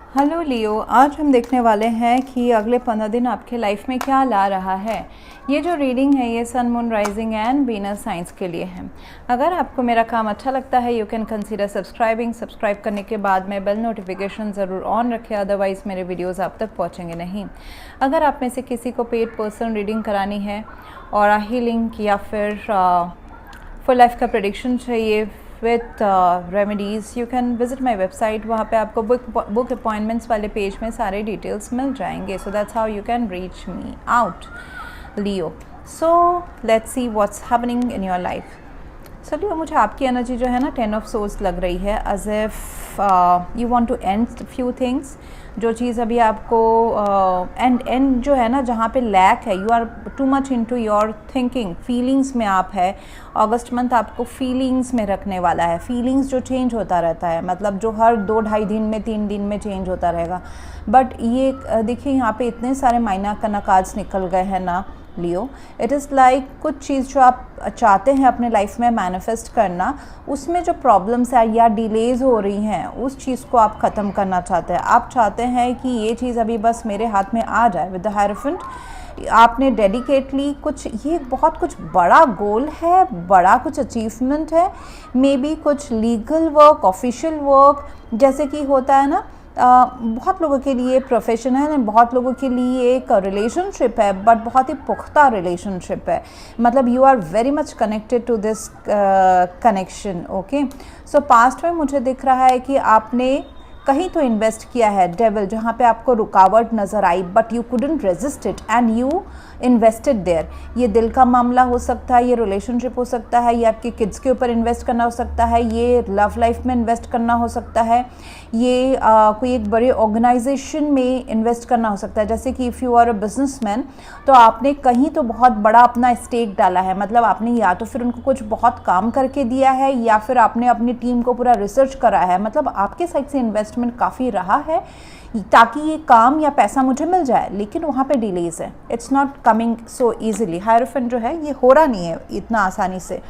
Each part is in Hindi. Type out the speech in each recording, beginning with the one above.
हेलो लियो, आज हम देखने वाले हैं कि अगले 15 दिन आपके लाइफ में क्या ला रहा है। ये जो रीडिंग है ये sun moon rising and Venus signs के लिए है। अगर आपको मेरा काम अच्छा लगता है यू कैन कंसीडर सब्सक्राइब करने के बाद में बेल नोटिफिकेशन ज़रूर ऑन रखें, अदरवाइज़ मेरे वीडियोस आप तक पहुंचेंगे नहीं। अगर आप में से किसी को पेड पर्सनल रीडिंग करानी है और हीलिंग या फिर फुल लाइफ का प्रेडिक्शन चाहिए with remedies, you can visit my website. वहाँ पे आपको बुक अपॉइंटमेंट्स वाले पेज में सारे डिटेल्स मिल जाएंगे। So that's how you can reach me out, Leo. So let's see what's happening in your life. So Leo, मुझे आपकी एनर्जी जो है ना 10 ऑफ सोर्स लग रही है, as if you want to end few things. जो चीज़ अभी आपको एंड जो है ना, जहाँ पे लैक है, you are too much into your thinking, feelings में आप है। अगस्त मंथ आपको फीलिंग्स में रखने वाला है। फीलिंग्स जो चेंज होता रहता है, मतलब जो हर 2-2.5 दिन में 3 दिन में चेंज होता रहेगा। बट ये देखिए यहाँ पे इतने सारे मायना कनकाज निकल गए हैं ना लियो। इट इज़ लाइक कुछ चीज़ जो आप चाहते हैं अपने लाइफ में मैनिफेस्ट करना, उसमें जो प्रॉब्लम्स है या डिलेज़ हो रही हैं उस चीज़ को आप ख़त्म करना चाहते हैं। आप चाहते हैं कि ये चीज़ अभी बस मेरे हाथ में आ जाए। विद द हायरोफेंट आपने डेडिकेटली कुछ, ये बहुत कुछ बड़ा गोल है, बड़ा कुछ अचीवमेंट है, मे बी कुछ लीगल वर्क, ऑफिशियल वर्क, जैसे कि होता है ना। बहुत लोगों के लिए प्रोफेशन है, बहुत लोगों के लिए एक रिलेशनशिप है, बट बहुत ही पुख्ता रिलेशनशिप है। मतलब you are very much connected to this connection. Okay, so past में मुझे दिख रहा है कि आपने कहीं तो इन्वेस्ट किया है डेविल, जहाँ पे आपको रुकावट नज़र आई, but you couldn't resist it and you invested there. ये दिल का मामला हो सकता है, ये रिलेशनशिप हो सकता है, ये आपके किड्स के ऊपर इन्वेस्ट करना हो सकता है, ये लव लाइफ में इन्वेस्ट करना हो सकता है, ये कोई एक बड़े ऑर्गेनाइजेशन में इन्वेस्ट करना हो सकता है। जैसे कि if you are a businessman, तो आपने कहीं तो बहुत बड़ा अपना स्टेक डाला है। मतलब आपने या तो फिर उनको कुछ बहुत काम करके दिया है, या फिर आपने अपनी टीम को पूरा रिसर्च करा है। मतलब आपके साइड से इन्वेस्टमेंट काफ़ी रहा है ताकि ये काम या पैसा मुझे मिल जाए, लेकिन वहाँ पे डिलेज है। It's not coming so easily. Hierophant जो है ये हो रहा नहीं है इतना आसानी से।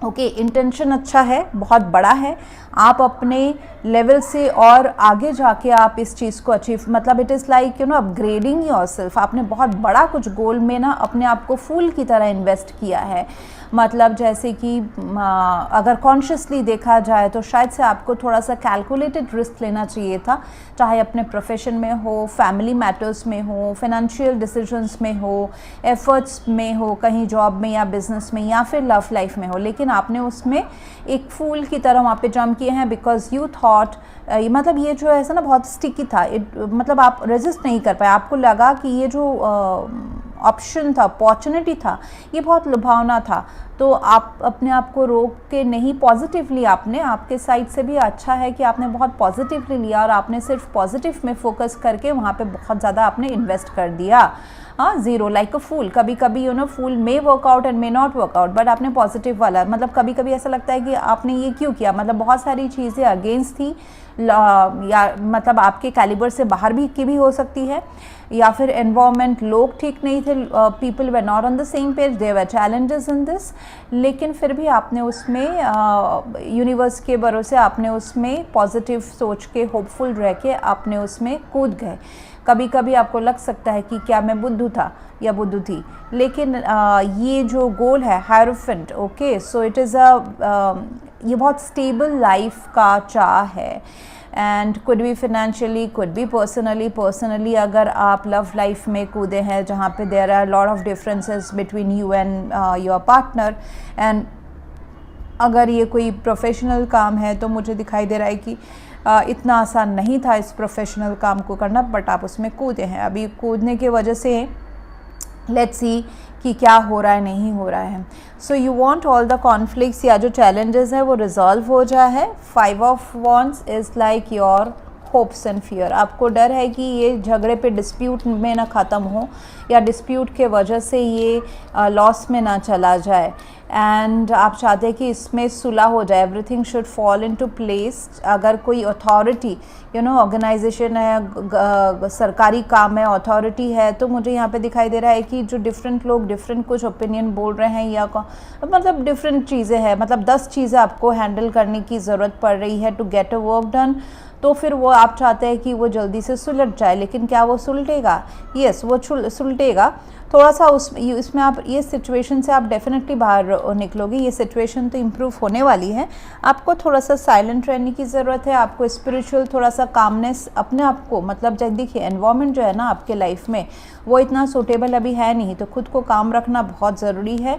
ओके, इंटेंशन अच्छा है, बहुत बड़ा है। आप अपने लेवल से और आगे जाके आप इस चीज़ को अचीव, मतलब it is like you know upgrading yourself. आपने बहुत बड़ा कुछ गोल में ना अपने आप को फूल की तरह इन्वेस्ट किया है। मतलब जैसे कि अगर कॉन्शियसली देखा जाए तो शायद से आपको थोड़ा सा कैलकुलेटेड रिस्क लेना चाहिए था, चाहे अपने प्रोफेशन में हो, फैमिली मैटर्स में हो, फाइनेंशियल डिसीजंस में हो, एफर्ट्स में हो, कहीं जॉब में या बिजनेस में या फिर लव लाइफ में हो। लेकिन आपने उसमें एक फूल की तरह वहाँ पे जंप किए हैं, बिकॉज यू थॉट, मतलब ये जो है ना बहुत स्टिकी था। मतलब आप रेजिस्ट नहीं कर पाए। आपको लगा कि ये जो ऑप्शन था, अपॉर्चुनिटी था, ये बहुत लुभावना था। तो आप अपने आप को रोक के नहीं, पॉजिटिवली आपने, आपके साइड से भी अच्छा है कि आपने बहुत पॉजिटिवली लिया और आपने सिर्फ पॉजिटिव में फोकस करके वहाँ पे बहुत ज़्यादा आपने इन्वेस्ट कर दिया। हाँ, ज़ीरो लाइक अ फूल। कभी कभी you know fool may workout and may not workout, but आपने पॉजिटिव वाला, मतलब कभी कभी ऐसा लगता है कि आपने ये क्यों किया। मतलब बहुत सारी चीज़ें अगेंस्ट थी, या मतलब आपके कैलिबर से बाहर भी हो सकती है, या फिर एनवायरनमेंट, लोग ठीक नहीं थे, people were not on the same page, there were challenges in this. लेकिन फिर भी आपने उसमें यूनिवर्स के भरोसे आपने उसमें पॉजिटिव सोच के, होपफुल रह के आपने उसमें कूद गए। कभी कभी आपको लग सकता है कि क्या मैं बुद्धू था या बुद्धू थी, लेकिन ये जो गोल है hierophant, okay, so it is ये बहुत स्टेबल लाइफ का चाह है। And could be financially, could be personally अगर आप लव लाइफ में कूदे हैं जहाँ पे there are lot of differences between you and your partner. And अगर ये कोई प्रोफेशनल काम है तो मुझे दिखाई दे रहा है कि इतना आसान नहीं था इस प्रोफेशनल काम को करना, बट आप उसमें कूदे हैं। अभी कूदने की वजह से लेट्स सी कि क्या हो रहा है, नहीं हो रहा है। So you want all the conflicts या जो चैलेंजेस हैं वो रिजॉल्व हो जाए है। 5 of wands is like your hopes and fear. आपको डर है कि ये झगड़े पे डिस्प्यूट में ना ख़त्म हो, या डिस्प्यूट के वजह से ये लॉस में ना चला जाए। एंड आप चाहते हैं कि इसमें सुलह हो जाए, everything should fall into place. अगर कोई अथॉरिटी, यू नो ऑर्गेनाइजेशन है, सरकारी काम है, अथॉरिटी है, तो मुझे यहाँ पे दिखाई दे रहा है कि जो डिफरेंट लोग डिफरेंट कुछ ओपिनियन बोल रहे हैं, या मतलब डिफरेंट चीज़ें हैं, मतलब 10 चीज़ें आपको हैंडल करने की ज़रूरत पड़ रही है to get a work done. तो फिर वो आप चाहते हैं कि वो जल्दी से सुलट जाए, लेकिन क्या वो सुलटेगा? यस, वो सुलटेगा। थोड़ा सा इसमें आप ये सिचुएशन से आप डेफिनेटली बाहर निकलोगे। ये सिचुएशन तो इम्प्रूव होने वाली है। आपको थोड़ा सा साइलेंट रहने की ज़रूरत है, आपको स्पिरिचुअल थोड़ा सा कामनेस अपने आप को, मतलब जब देखिए एनवायरनमेंट जो है ना आपके लाइफ में वो इतना सूटेबल अभी है नहीं, तो खुद को काम रखना बहुत ज़रूरी है।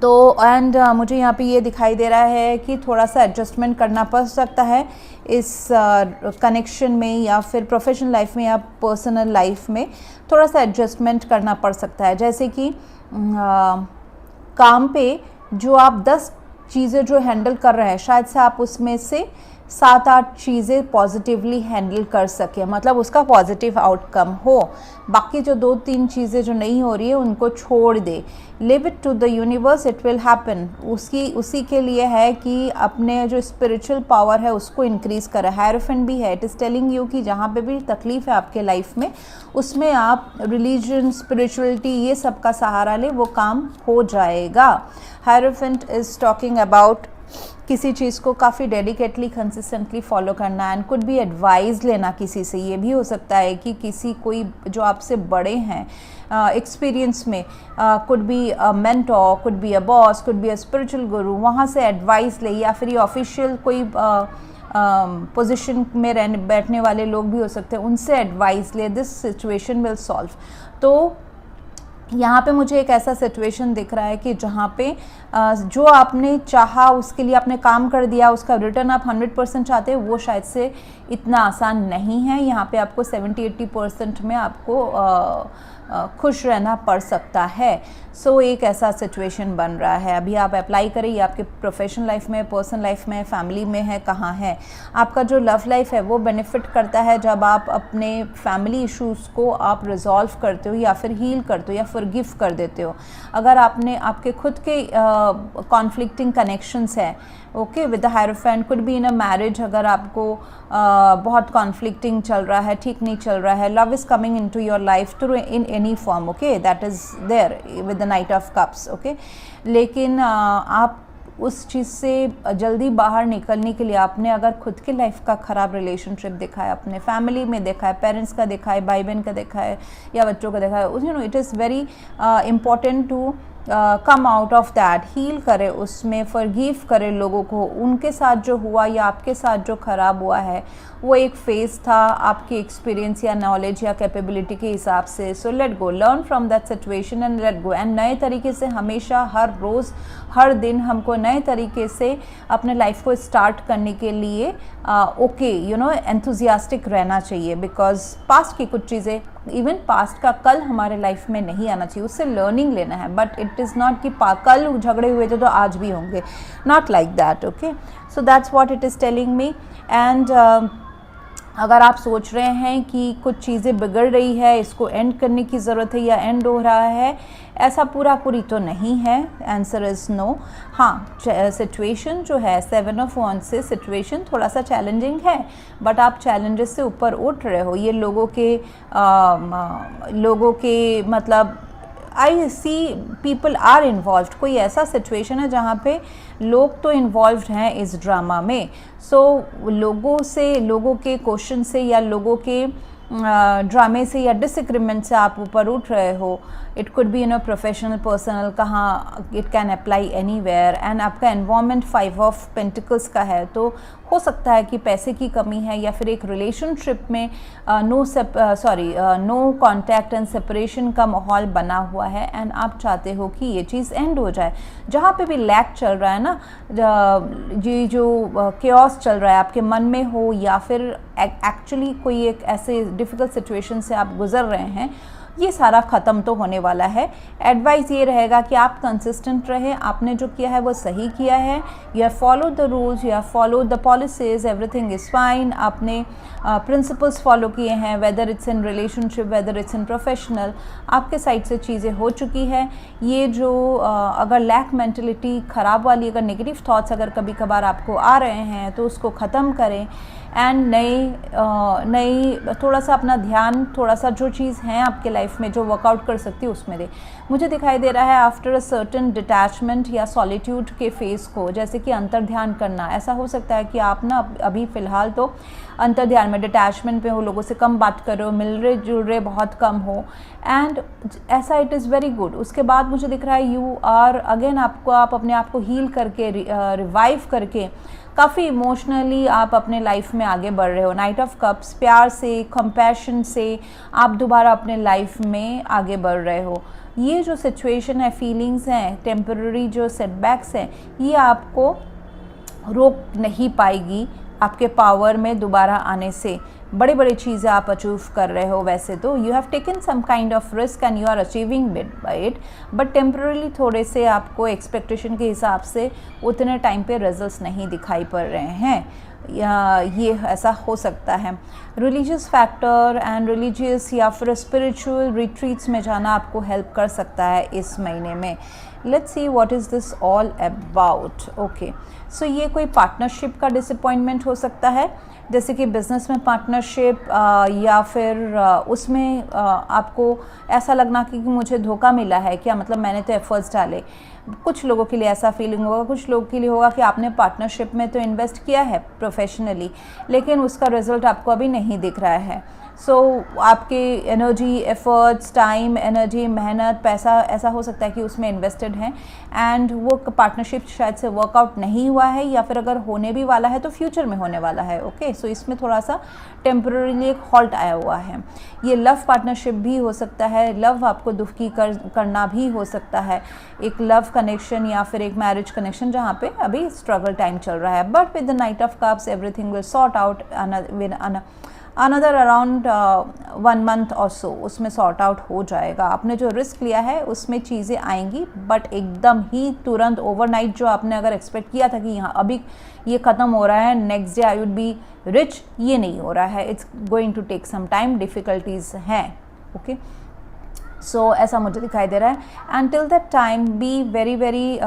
तो एंड मुझे यहाँ पे ये दिखाई दे रहा है कि थोड़ा सा एडजस्टमेंट करना पड़ सकता है इस कनेक्शन में, या फिर प्रोफेशनल लाइफ में या पर्सनल लाइफ में थोड़ा सा एडजस्टमेंट करना पड़ सकता है। जैसे कि काम पे जो आप 10 चीज़ें जो हैंडल कर रहे हैं, शायद से आप उसमें से 7-8 चीज़ें पॉजिटिवली हैंडल कर सकें, मतलब उसका पॉजिटिव आउटकम हो। बाकी जो 2-3 चीज़ें जो नहीं हो रही है उनको छोड़ दे। Leave it to the universe, it will happen. उसी के लिए है कि अपने जो स्पिरिचुअल पावर है उसको इंक्रीज़ करें। हायरोफेंट भी है, इट इज़ टेलिंग यू कि जहाँ पे भी तकलीफ़ है आपके लाइफ में, उसमें आप रिलीजन, स्पिरिचुअलिटी, ये सब का सहारा ले, वो काम हो जाएगा। हायरोफेंट इज़ टॉकिंग अबाउट किसी चीज़ को काफ़ी डेडिकेटली, कंसिस्टेंटली फॉलो करना, एंड कुड भी एडवाइस लेना किसी से। ये भी हो सकता है कि किसी कोई जो आपसे बड़े हैं एक्सपीरियंस में, could be a mentor, could be a boss, could be a spiritual गुरु, वहाँ से एडवाइस ले, या फिर ये ऑफिशियल कोई पोजीशन में बैठने वाले लोग भी हो सकते हैं, उनसे एडवाइस ले। This situation will solve. तो यहाँ पे मुझे एक ऐसा सिचुएशन दिख रहा है कि जहाँ पे जो आपने चाहा उसके लिए आपने काम कर दिया, उसका रिटर्न आप 100% चाहते हैं, वो शायद से इतना आसान नहीं है। यहाँ पे आपको 70-80% में आपको खुश रहना पड़ सकता है। सो एक ऐसा सिचुएशन बन रहा है। अभी आप अप्लाई करें, ये आपके प्रोफेशनल लाइफ में, पर्सनल लाइफ में, फैमिली में है, कहाँ है। आपका जो लव लाइफ है वो बेनिफिट करता है जब आप अपने फैमिली इश्यूज़ को आप रिजॉल्व करते हो, या फिर हील करते हो, या फॉरगिव कर देते हो। अगर आपके खुद के कॉन्फ्लिक्टिंग कनेक्शंस है, okay, with the hierophant, could be in a marriage, अगर आपको बहुत कॉन्फ्लिक्टिंग चल रहा है, ठीक नहीं चल रहा है, love is coming into your life through in any form, okay, that is there with the knight of cups, okay. लेकिन आप उस चीज़ से जल्दी बाहर निकलने के लिए आपने अगर खुद के लाइफ का ख़राब रिलेशनशिप देखा है, अपने फैमिली में देखा है, पेरेंट्स का देखा है, भाई बहन का देखा है, या बच्चों का देखा है, you know, it is very important to come out of that, heal करे, उसमें फॉरगिव करे लोगों को। उनके साथ जो हुआ या आपके साथ जो ख़राब हुआ है वो एक फेज़ था आपके एक्सपीरियंस या नॉलेज या कैपेबिलिटी के हिसाब से। So let go, learn from that situation and let go. And नए तरीके से हमेशा, हर रोज़, हर दिन हमको नए तरीके से अपने लाइफ को स्टार्ट करने के लिए ओके, यू नो, एंथुजियास्टिक रहना चाहिए। बिकॉज पास्ट की कुछ चीज़ें, इवन पास्ट का कल हमारे लाइफ में नहीं आना चाहिए, उससे लर्निंग लेना है। बट इट इज़ नॉट कि कल झगड़े हुए थे तो आज भी होंगे, not like that, okay. So that's what it is telling me. And अगर आप सोच रहे हैं कि कुछ चीज़ें बिगड़ रही है, इसको एंड करने की ज़रूरत है, या एंड हो रहा है, ऐसा पूरी तो नहीं है। Answer is no. हाँ, सिचुएशन जो है 7 ऑफ वांड्स से सिचुएशन थोड़ा सा चैलेंजिंग है, बट आप चैलेंजेस से ऊपर उठ रहे हो। ये लोगों के मतलब आई सी पीपल आर इन्वॉल्व्ड। कोई ऐसा सिचुएशन है जहाँ पे लोग तो इन्वॉल्व्ड हैं इस ड्रामा में। सो लोगों के क्वेश्चन से, या लोगों के ड्रामे से, या डिसएग्रीमेंट से आप ऊपर उठ रहे हो। It could be in a professional, personal, कहाँ, it can apply anywhere. And आपका एनवायरनमेंट 5 ऑफ पेंटिकल्स का है, तो हो सकता है कि पैसे की कमी है, या फिर एक रिलेशनशिप में नो कॉन्टैक्ट एंड सेपरेशन का माहौल बना हुआ है, एंड आप चाहते हो कि ये चीज़ एंड हो जाए। जहाँ पे भी लैक चल रहा है ना, ये जो केओस चल रहा है आपके मन में हो, या फिर एक्चुअली कोई एक ऐसे डिफ़िकल्ट सिचुएशन से आप गुज़र रहे हैं, ये सारा ख़त्म तो होने वाला है। एडवाइस ये रहेगा कि आप कंसिस्टेंट रहें, आपने जो किया है वो सही किया है, you have follow the rules, you have follow the policies, everything is fine. आपने प्रिंसिपल्स फॉलो किए हैं, whether it's in relationship, whether it's in professional, आपके साइड से चीज़ें हो चुकी है। ये जो अगर लैक मेंटलिटी ख़राब वाली, अगर नेगेटिव थॉट्स अगर कभी कभार आपको आ रहे हैं, तो उसको ख़त्म करें। एंड नई थोड़ा सा अपना ध्यान, थोड़ा सा जो चीज़ है आपके लाइफ में जो वर्कआउट कर सकती है उसमें दे। मुझे दिखाई दे रहा है आफ्टर अ सर्टन डिटैचमेंट या सॉलिट्यूड के फेज़ को, जैसे कि अंतर ध्यान करना। ऐसा हो सकता है कि आप ना अभी फ़िलहाल तो अंतर ध्यान में, डिटैचमेंट पे हो, लोगों से कम बात कर रहे हो, मिल रहे जुल रहे बहुत कम हो, एंड ऐसा इट इज़ वेरी गुड। उसके बाद मुझे दिख रहा है यू आर अगेन, आप अपने आप को हील करके, रिवाइव करके काफ़ी इमोशनली आप अपने लाइफ में आगे बढ़ रहे हो। नाइट ऑफ कप्स, प्यार से, कंपैशन से आप दोबारा अपने लाइफ में आगे बढ़ रहे हो। ये जो सिचुएशन है, फीलिंग्स हैं, टेम्पररी जो सेटबैक्स हैं, ये आपको रोक नहीं पाएगी आपके पावर में दोबारा आने से। बड़ी बड़ी चीज़ें आप अचीव कर रहे हो। वैसे तो you have taken some kind of risk and you are achieving bit by it, but temporarily थोड़े से आपको एक्सपेक्टेशन के हिसाब से उतने टाइम पे रिजल्ट्स नहीं दिखाई पड़ रहे हैं, या ये ऐसा हो सकता है। रिलीजियस फैक्टर एंड रिलीजियस या फिर स्पिरिचुअल रिट्रीट्स में जाना आपको हेल्प कर सकता है इस महीने में। Let's see what is this all about. Okay, so ये कोई पार्टनरशिप का डिसअपॉइंटमेंट हो सकता है, जैसे कि बिज़नेस में पार्टनरशिप, या फिर उसमें आपको ऐसा लगना कि मुझे धोखा मिला है क्या, मतलब मैंने तो एफर्ट्स डाले। कुछ लोगों के लिए ऐसा फीलिंग होगा, कुछ लोगों के लिए होगा कि आपने पार्टनरशिप में तो इन्वेस्ट किया है प्रोफेशनली, लेकिन उसका रिजल्ट आपको अभी नहीं दिख रहा है। सो आपके एनर्जी, एफर्ट्स, टाइम, एनर्जी, मेहनत, पैसा, ऐसा हो सकता है कि उसमें इन्वेस्टेड हैं एंड वो पार्टनरशिप शायद से वर्कआउट नहीं हुआ है, या फिर अगर होने भी वाला है तो फ्यूचर में होने वाला है। ओके, सो इसमें थोड़ा सा टेम्पररीली एक हॉल्ट आया हुआ है। ये लव पार्टनरशिप भी हो सकता है, लव आपको दुखी करना भी हो सकता है, एक लव कनेक्शन या फिर एक मैरिज कनेक्शन जहाँ पे अभी स्ट्रगल टाइम चल रहा है। But with the knight of cups everything will sort out another around 1 month और सो, उसमें सॉर्ट आउट हो जाएगा। आपने जो रिस्क लिया है उसमें चीज़ें आएंगी, बट एकदम ही तुरंत ओवरनाइट जो आपने अगर एक्सपेक्ट किया था कि यहाँ अभी ये ख़त्म हो रहा है, next day I would be rich, ये नहीं हो रहा है। It's going to take some time, difficulties हैं। ओके, सो ऐसा मुझे दिखाई दे रहा है। And till that time be very very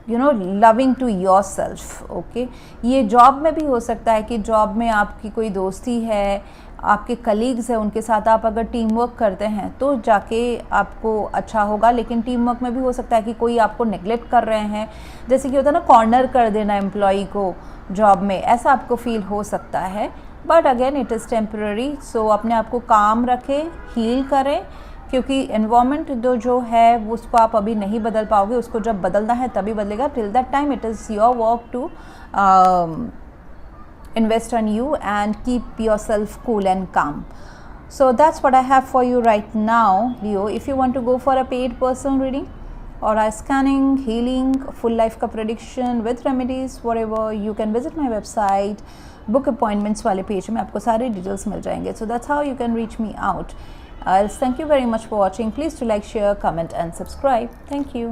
loving to your okay, ये जॉब में भी हो सकता है कि जॉब में आपकी कोई दोस्ती है, आपके कलीग्स हैं, उनके साथ आप अगर टीम वर्क करते हैं तो जाके आपको अच्छा होगा। लेकिन टीम वर्क में भी हो सकता है कि कोई आपको नेग्लेक्ट कर रहे हैं, जैसे कि होता है ना कॉर्नर कर देना एम्प्लॉई को जॉब में, ऐसा आपको फील हो सकता है। But again it is temporary, so अपने आप को काम रखें, हील करें, क्योंकि एनवायरनमेंट जो है वो उसको आप अभी नहीं बदल पाओगे, उसको जब बदलना है तभी बदलेगा। Till that time it is your work to invest on you and keep yourself cool and calm. So that's what I have for you right now, Leo. If you want to go for a paid personal reading or a scanning, healing, full life का prediction with remedies, whatever, you can visit my website. book appointments वाले पेज में आपको सारे डिटेल्स मिल जाएंगे. So that's how you can reach me out. Thank you very much for watching. Please do like, share, comment and subscribe. Thank you.